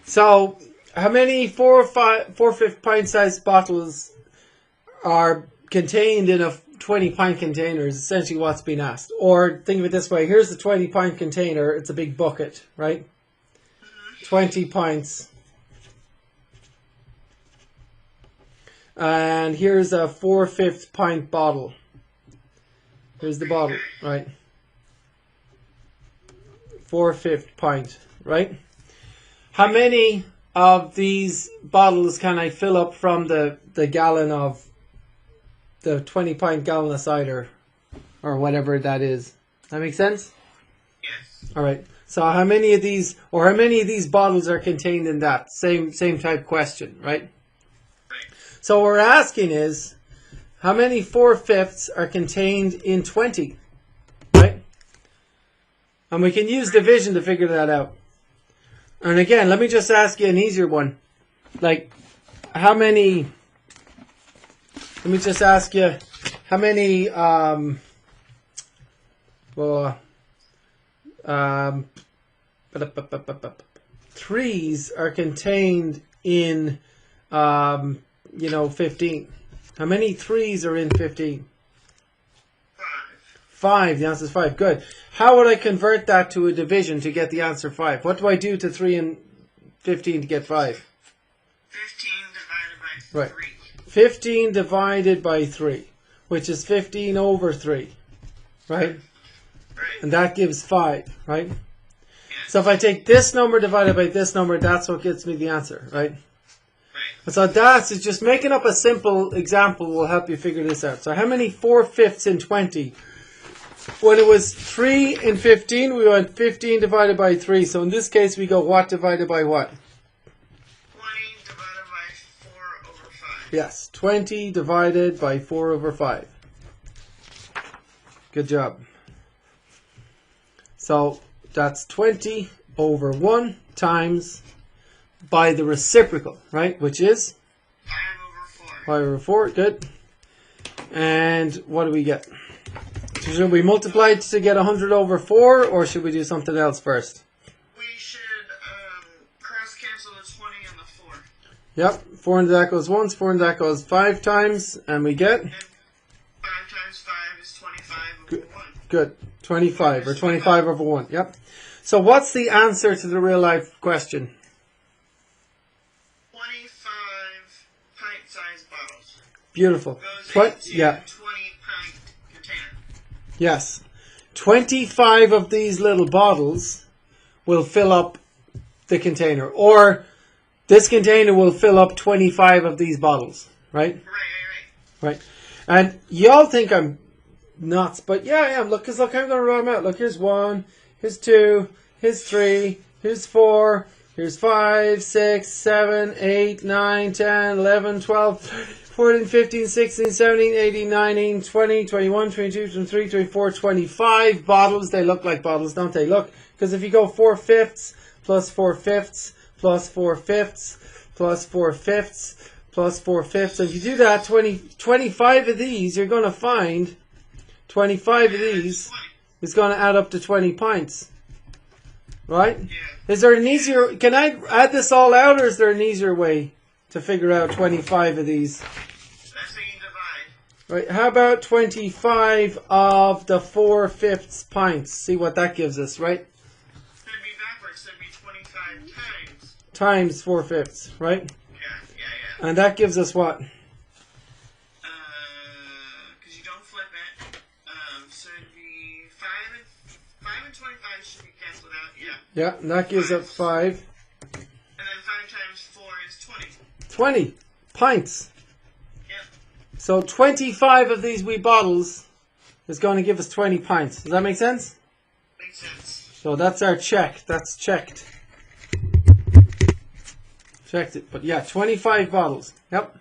So, how many 4/5 pint-sized bottles are contained in a 20-pint container is essentially what's been asked. Or think of it this way. Here's the 20-pint container. It's a big bucket, right? 20 pints. And here's a 4/5 pint bottle. Here's the bottle, right? 4/5 pint, right? How many of these bottles can I fill up from the gallon of the 20-pint gallon of cider, or whatever that is? That make sense? Yes. All right. So how many of these bottles are contained in that? Same type question, right? So what we're asking is, how many 4/5 are contained in 20, right? And we can use division to figure that out. And again, let me just ask you an easier one. Like, how many... Let me just ask you, how many threes are contained in 15? How many threes are in 15? 5. The answer is 5. Good. How would I convert that to a division to get the answer 5? What do I do to 3 and 15 to get 5? 15 divided by 3. Right. 15 divided by 3, which is 15 over 3, right? Right. And that gives 5, right? Yes. So if I take this number divided by this number, that's what gets me the answer, right? Right. So that's just making up a simple example will help you figure this out. So how many 4/5 in 20? When it was 3 in 15, we went 15 divided by 3. So in this case, we go what divided by what? 20 divided by 4 over 5. Yes, 20 divided by 4 over 5. Good job. So that's 20 over 1 times by the reciprocal, right? Which is? 5 over 4. 5 over 4, good. And what do we get? So should we multiply it to get 100 over 4, or should we do something else first? We should cross-cancel the 20 and the 4. Yep, 4 into that goes once, 4 into that goes 5 times, and we get? And 5 times 5 is 25 over 1. Good. 25, or 25 over 1, yep. So what's the answer to the real-life question? 25 pint-sized bottles. Beautiful. Goes into 20-pint container. Yes. 25 of these little bottles will fill up the container. Or this container will fill up 25 of these bottles. Right? Right. And y'all think I'm nuts. But yeah, I am. Look, I'm going to run them out. Look, here's 1. Here's 2. Here's 3. Here's 4. Here's 5, 6, 7, 8, 9, 10, 11, 12, 14, 15, 16, 17, 18, 19, 20, 21, 22, 23, 24, 25 bottles. They look like bottles, don't they? Look, because if you go 4/5 plus 4/5 plus 4/5 plus 4/5 plus 4/5, if you do that, 25 of these, you're going to find 25 of these is going to add up to 20 pints. Right? Yeah. Is there an easier... Can I add this all out, or is there an easier way to figure out 25 of these? That's how you divide. Right. How about 25 of the 4/5 pints? See what that gives us, right? That'd be backwards. That'd be 25 times. Times 4/5, right? Yeah. And that gives us what? Because you don't flip it. So it'd be 5 and 25 should be canceled out. Yeah. Yeah, and that gives us 5. And then 5 times 4 is 20. 20 pints. Yep. So 25 of these wee bottles is going to give us 20 pints. Does that make sense? Makes sense. So that's our check. That's checked. Checked it. But yeah, 25 bottles. Yep.